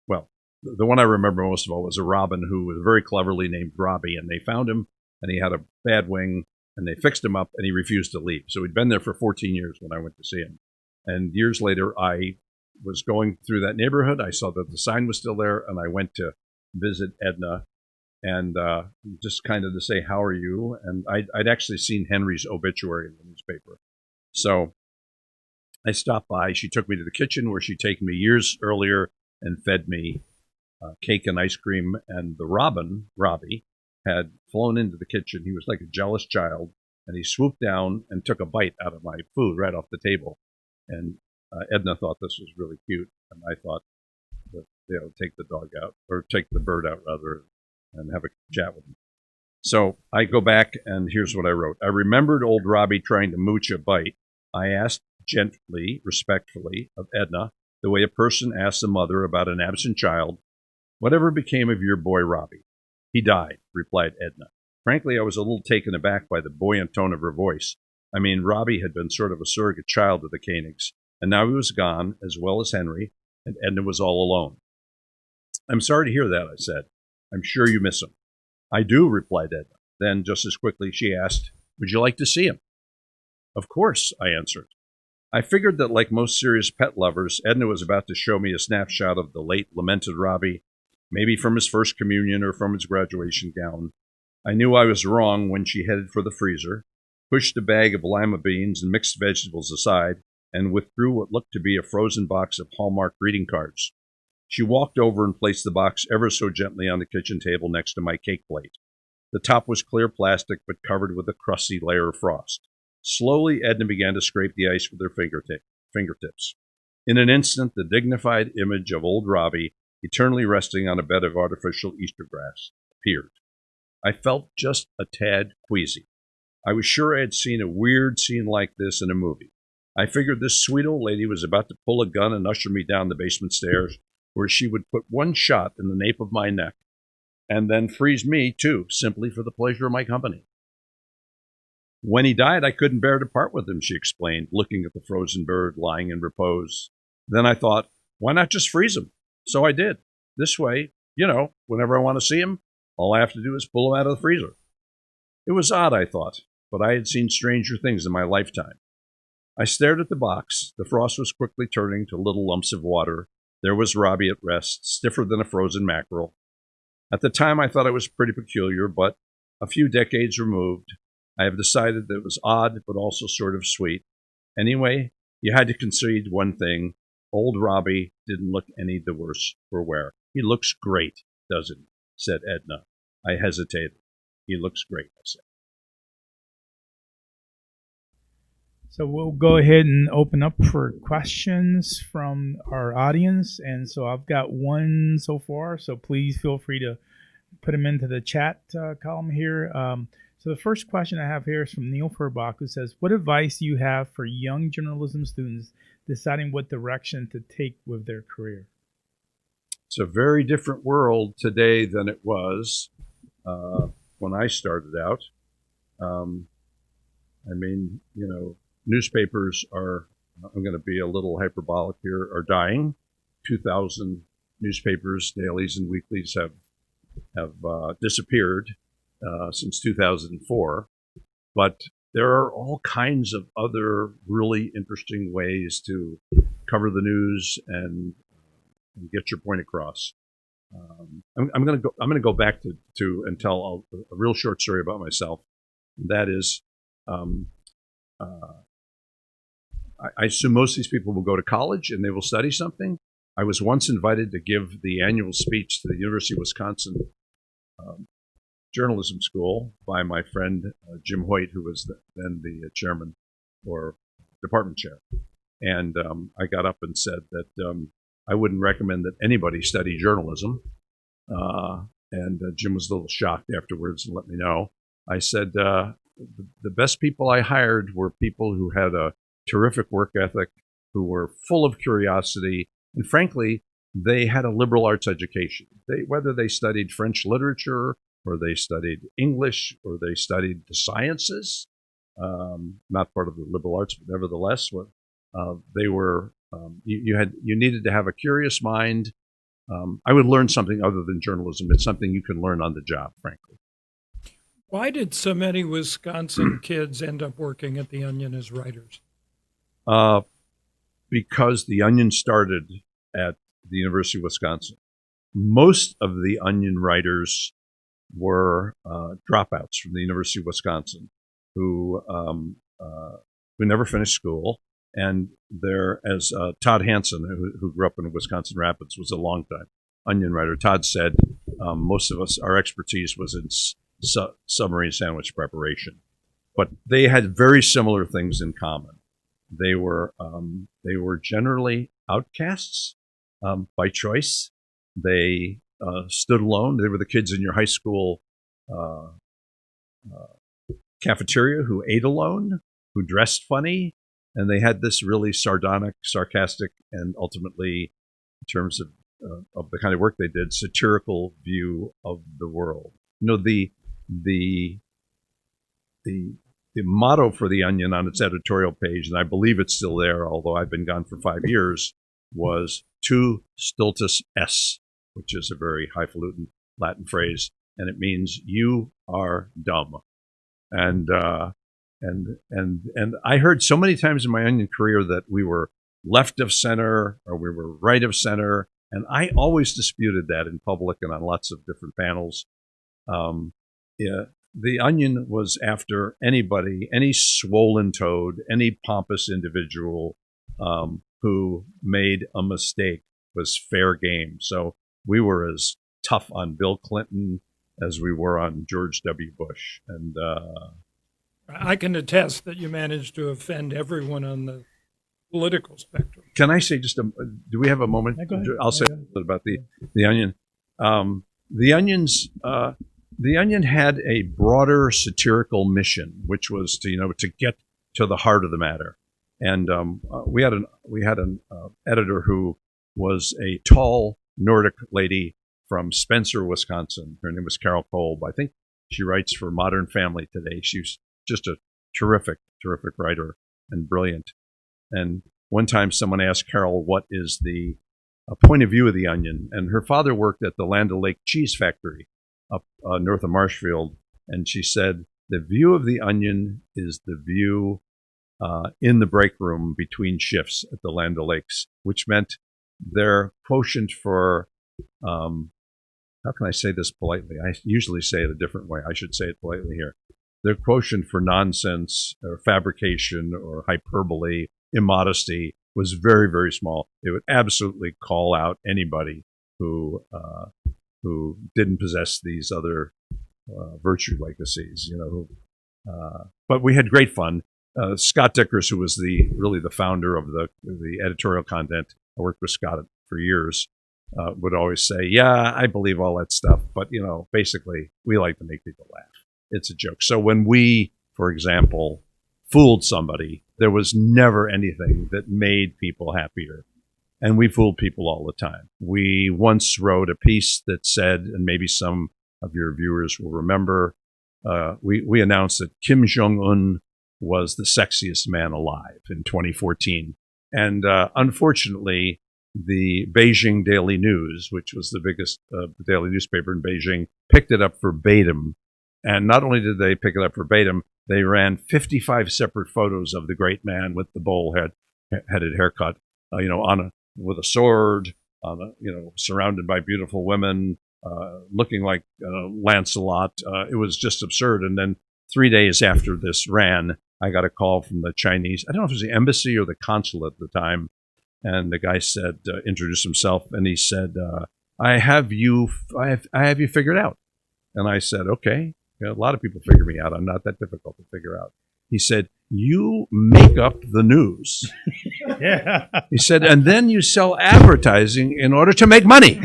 well, the one I remember most of all was a robin who was very cleverly named Robbie, and they found him, and he had a bad wing. And they fixed him up, and he refused to leave. So he'd been there for 14 years when I went to see him. And years later, I was going through that neighborhood. I saw that the sign was still there, and I went to visit Edna, and just kind of to say, how are you? And I'd actually seen Henry's obituary in the newspaper. So I stopped by. She took me to the kitchen where she'd taken me years earlier and fed me cake and ice cream. And the robin, Robbie, had flown into the kitchen. He was like a jealous child, and he swooped down and took a bite out of my food right off the table. And Edna thought this was really cute, and I thought that take the dog out, or take the bird out rather, and have a chat with him. So I go back, and here's what I wrote. I remembered old Robbie trying to mooch a bite. I asked gently, respectfully, of Edna, the way a person asks a mother about an absent child, whatever became of your boy Robbie? He died, replied Edna. Frankly, I was a little taken aback by the buoyant tone of her voice. I mean, Robbie had been sort of a surrogate child of the Koenigs, and now he was gone, as well as Henry, and Edna was all alone. I'm sorry to hear that, I said. I'm sure you miss him. I do, replied Edna. Then, just as quickly, she asked, would you like to see him? Of course, I answered. I figured that, like most serious pet lovers, Edna was about to show me a snapshot of the late lamented Robbie, maybe from his first communion or from his graduation gown. I knew I was wrong when she headed for the freezer, pushed a bag of lima beans and mixed vegetables aside, and withdrew what looked to be a frozen box of Hallmark greeting cards. She walked over and placed the box ever so gently on the kitchen table next to my cake plate. The top was clear plastic, but covered with a crusty layer of frost. Slowly, Edna began to scrape the ice with her fingertips. In an instant, the dignified image of old Robbie, eternally resting on a bed of artificial Easter grass, appeared. I felt just a tad queasy. I was sure I had seen a weird scene like this in a movie. I figured this sweet old lady was about to pull a gun and usher me down the basement stairs, where she would put one shot in the nape of my neck, and then freeze me, too, simply for the pleasure of my company. When he died, I couldn't bear to part with him, she explained, looking at the frozen bird lying in repose. Then I thought, why not just freeze him? So I did. This way, whenever I want to see him, all I have to do is pull him out of the freezer. It was odd, I thought, but I had seen stranger things in my lifetime. I stared at the box. The frost was quickly turning to little lumps of water. There was Robbie at rest, stiffer than a frozen mackerel. At the time, I thought it was pretty peculiar, but a few decades removed, I have decided that it was odd, but also sort of sweet. Anyway, you had to concede one thing. Old Robbie didn't look any the worse for wear. He looks great, doesn't he? Said Edna. I hesitated. He looks great, I said. So we'll go ahead and open up for questions from our audience. And so I've got one so far, so please feel free to put them into the chat column here. So the first question I have here is from Neil Furbach, who says, what advice do you have for young journalism students deciding what direction to take with their career? It's a very different world today than it was when I started out. Newspapers are, I'm going to be a little hyperbolic here, are dying. 2,000 newspapers, dailies and weeklies have disappeared since 2004. But there are all kinds of other really interesting ways to cover the news and get your point across. I'm going to go back to and tell a real short story about myself. That is, I assume most of these people will go to college and they will study something. I was once invited to give the annual speech to the University of Wisconsin Journalism School by my friend Jim Hoyt, who was then the chairman or department chair. And I got up and said that I wouldn't recommend that anybody study journalism. And Jim was a little shocked afterwards and let me know. I said the best people I hired were people who had a terrific work ethic, who were full of curiosity, and frankly, they had a liberal arts education. Whether they studied French literature, or they studied English, or they studied the sciences, not part of the liberal arts, but nevertheless, they were. You needed to have a curious mind. I would learn something other than journalism. It's something you can learn on the job, frankly. Why did so many Wisconsin kids end up working at the Onion as writers? Because the Onion started at the University of Wisconsin. Most of the Onion writers were dropouts from the University of Wisconsin who never finished school. And there, as Todd Hansen, who grew up in Wisconsin Rapids, was a longtime Onion writer. Todd said most of us, our expertise was in submarine sandwich preparation. But they had very similar things in common. They were generally outcasts by choice. They stood alone. They were the kids in your high school cafeteria who ate alone, who dressed funny, and they had this really sardonic, sarcastic, and ultimately, in terms of the kind of work they did, satirical view of the world. The motto for the Onion on its editorial page, and I believe it's still there, although I've been gone for 5 years, was "Tu stultus es," which is a very highfalutin Latin phrase, and it means "you are dumb." And And I heard so many times in my onion career that we were left of center or we were right of center, and I always disputed that in public and on lots of different panels. Yeah, the Onion was after anybody, any swollen toad, any pompous individual who made a mistake was fair game. So we were as tough on Bill Clinton as we were on George W. Bush. And I can attest that you managed to offend everyone on the political spectrum. can I say just do we have a moment? Yeah, go ahead. I'll say Yeah, a little bit about the Onion. The Onion had a broader satirical mission, which was to get to the heart of the matter. And we had an editor who was a tall Nordic lady from Spencer, Wisconsin. Her name was Carol Kolb. I think she writes for Modern Family today. She's just a terrific writer and brilliant. And one time someone asked Carol, what is the point of view of the Onion? And her father worked at the Land O'Lake cheese factory up north of Marshfield. And she said, the view of the Onion is the view in the break room between shifts at the Land O'Lakes, which meant their quotient for, how can I say this politely? I usually say it a different way. I should say it politely here. Their quotient for nonsense or fabrication or hyperbole, immodesty was very, very small. They would absolutely call out anybody who didn't possess these other virtue legacies, but we had great fun. Scott Dickers, who was really the founder of the editorial content, I worked with Scott for years, would always say, yeah, I believe all that stuff, but basically we like to make people laugh. It's a joke. So when we, for example, fooled somebody, there was never anything that made people happier. And we fooled people all the time. We once wrote a piece that said, and maybe some of your viewers will remember, we announced that Kim Jong-un was the sexiest man alive in 2014. And unfortunately, the Beijing Daily News, which was the biggest daily newspaper in Beijing, picked it up verbatim. And not only did they pick it up verbatim, they ran 55 separate photos of the great man with the bowl-headed haircut, with a sword, surrounded by beautiful women, looking like Lancelot. It was just absurd. And then 3 days after this ran, I got a call from the Chinese. I don't know if it was the embassy or the consulate at the time. And the guy said, introduced himself, and he said, I have you figured out. And I said, okay. A lot of people figure me out. I'm not that difficult to figure out. He said, you make up the news. Yeah. He said, and then you sell advertising in order to make money.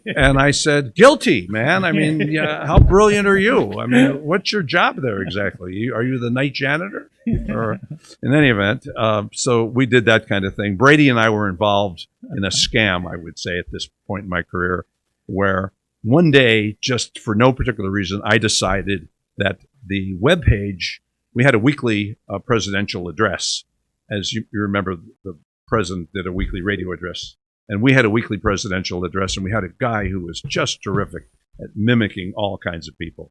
And I said, guilty, man. I mean, how brilliant are you? I mean, what's your job there exactly? Are you the night janitor? Or in any event, so we did that kind of thing. Brady and I were involved in a scam, I would say, at this point in my career, where one day, just for no particular reason, I decided that the webpage, we had a weekly presidential address. As you remember, the president did a weekly radio address. And we had a weekly presidential address, and we had a guy who was just terrific at mimicking all kinds of people.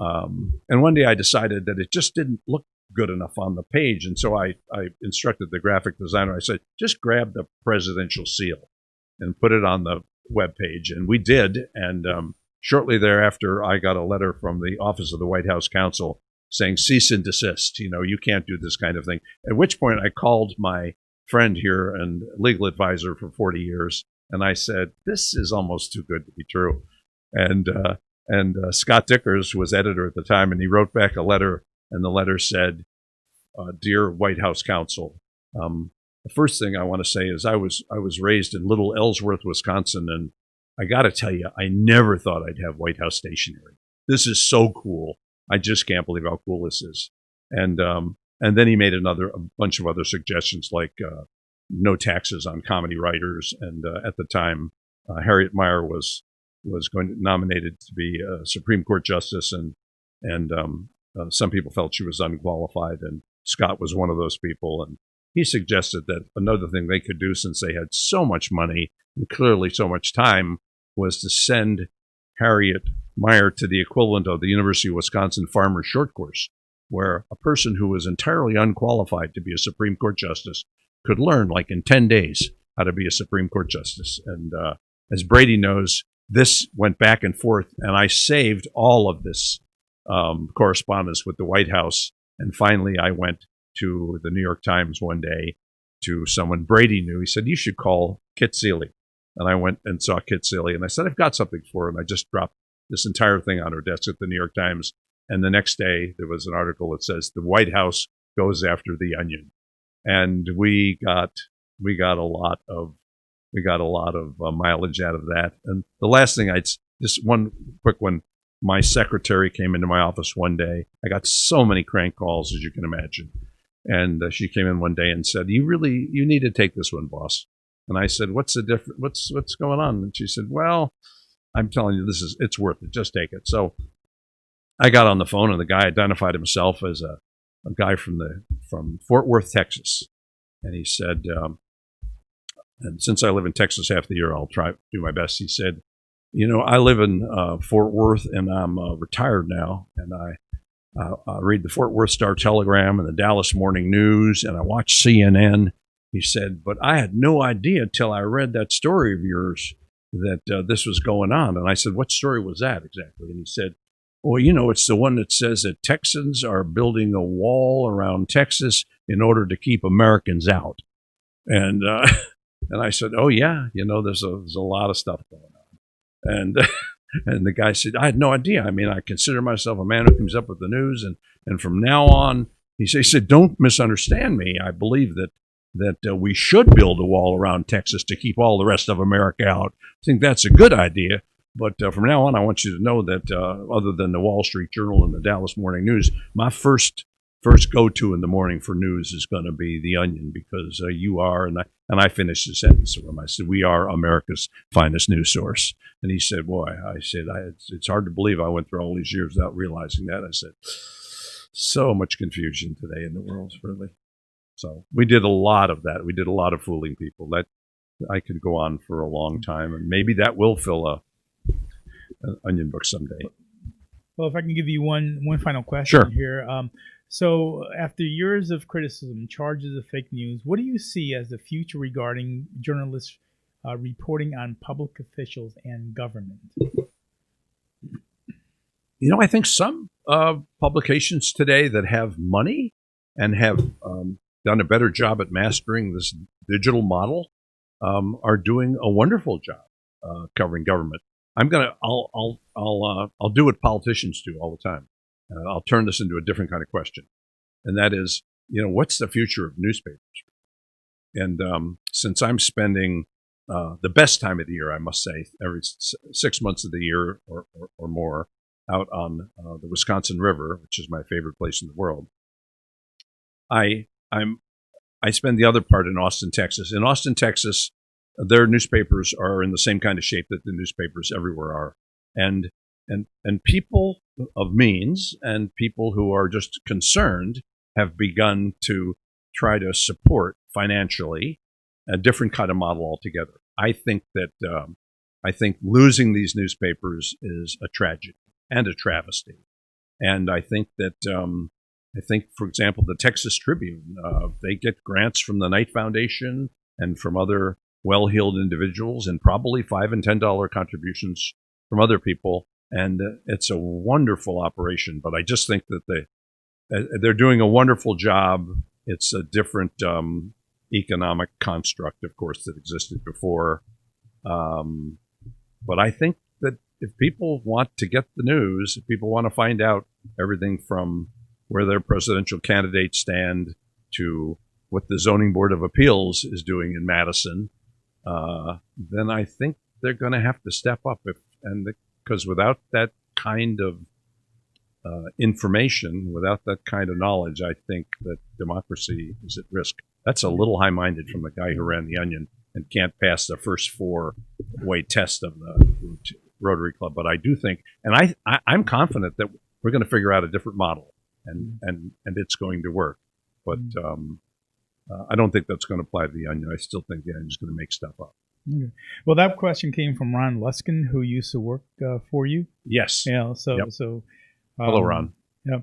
And one day I decided that it just didn't look good enough on the page. And so I instructed the graphic designer. I said, just grab the presidential seal and put it on the web page. And we did. And shortly thereafter, I got a letter from the Office of the White House Counsel saying, cease and desist. You can't do this kind of thing. At which point I called my friend here and legal advisor for 40 years. And I said, this is almost too good to be true. And Scott Dickers was editor at the time, and he wrote back a letter, and the letter said, dear White House Counsel, the first thing I want to say is I was raised in Little Ellsworth, Wisconsin, and I got to tell you, I never thought I'd have White House stationery. This is so cool. I just can't believe how cool this is. And then he made a bunch of other suggestions, like no taxes on comedy writers. And at the time, Harriet Mier was nominated to be a Supreme Court justice, and some people felt she was unqualified, and Scott was one of those people. And he suggested that another thing they could do, since they had so much money and clearly so much time, was to send Harriet Mier to the equivalent of the University of Wisconsin Farmers Short Course, where a person who was entirely unqualified to be a Supreme Court justice could learn, like in 10 days, how to be a Supreme Court justice. And as Brady knows, this went back and forth, and I saved all of this correspondence with the White House. And finally, I went to the New York Times one day to someone Brady knew. He said, "You should call Kit Seeley." And I went and saw Kit Seeley, and I said, "I've got something for her." And I just dropped this entire thing on her desk at the New York Times. And the next day, there was an article that says, "The White House goes after the Onion." And we got a lot of mileage out of that. And the last thing just one quick one. My secretary came into my office one day. I got so many crank calls, as you can imagine. And she came in one day and said, you need to take this one, boss." And I said, "What's the difference? What's going on?" And she said, "Well, I'm telling you, it's worth it. Just take it." So I got on the phone, and the guy identified himself as a guy from Fort Worth, Texas. And he said, and since I live in Texas half the year, I'll try to do my best. He said, "I live in Fort Worth, and I'm retired now, and I read the Fort Worth Star-Telegram and the Dallas Morning News, and I watch CNN." He said, "But I had no idea till I read that story of yours that this was going on." And I said, "What story was that exactly?" And he said, "Well, it's the one that says that Texans are building a wall around Texas in order to keep Americans out." And and I said, "Oh yeah, there's a lot of stuff going on." And and the guy said, "I had no idea. I mean, I consider myself a man who comes up with the news, and from now on," he said, "don't misunderstand me. I believe that we should build a wall around Texas to keep all the rest of America out. I think that's a good idea. But from now on, I want you to know that other than the Wall Street Journal and the Dallas Morning News, my first go-to in the morning for news is going to be the Onion, because you are," and I finished the sentence for him. I said, "We are America's finest news source." And he said, "Boy," I said, it's hard to believe I went through all these years without realizing that." I said, "So much confusion today in the world, really." So we did a lot of that. We did a lot of fooling people. That I could go on for a long time, and maybe that will fill an Onion book someday. Well, if I can give you one final question Sure. here. So after years of criticism, charges of fake news, what do you see as the future regarding journalists reporting on public officials and government? I think some publications today that have money and have done a better job at mastering this digital model are doing a wonderful job covering government. I'll do what politicians do all the time. I'll turn this into a different kind of question, and that is, what's the future of newspapers? And since I'm spending the best time of the year, I must say, every 6 months of the year or more, out on the Wisconsin River, which is my favorite place in the world, I spend the other part in Austin, Texas. In Austin, Texas, their newspapers are in the same kind of shape that the newspapers everywhere are, and people of means and people who are just concerned have begun to try to support financially a different kind of model altogether. I think losing these newspapers is a tragedy and a travesty, and I think, for example, the Texas Tribune, they get grants from the Knight Foundation and from other well-heeled individuals, and probably $5 and $10 contributions from other people. And it's a wonderful operation. But I just think that they're doing a wonderful job. It's a different economic construct, of course, that existed before. But I think that if people want to get the news, if people want to find out everything from where their presidential candidates stand to what the Zoning Board of Appeals is doing in Madison, then I think they're going to have to step up. Because without that kind of information, without that kind of knowledge, I think that democracy is at risk. That's a little high-minded from the guy who ran the Onion and can't pass the first 4-way test of the Rotary Club. But I do think, and I'm confident that we're going to figure out a different model, and it's going to work. But I don't think that's going to apply to the Onion. I still think the Onion is going to make stuff up. Okay. Well, that question came from Ron Luskin, who used to work for you. Yes. Yeah. Yep. So. Hello, Ron. Yeah.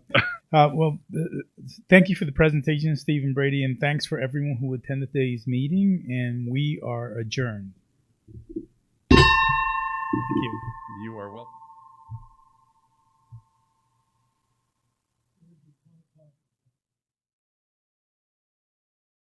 Thank you for the presentation, Steve and Brady, and thanks for everyone who attended today's meeting. And we are adjourned. Thank you. You are welcome.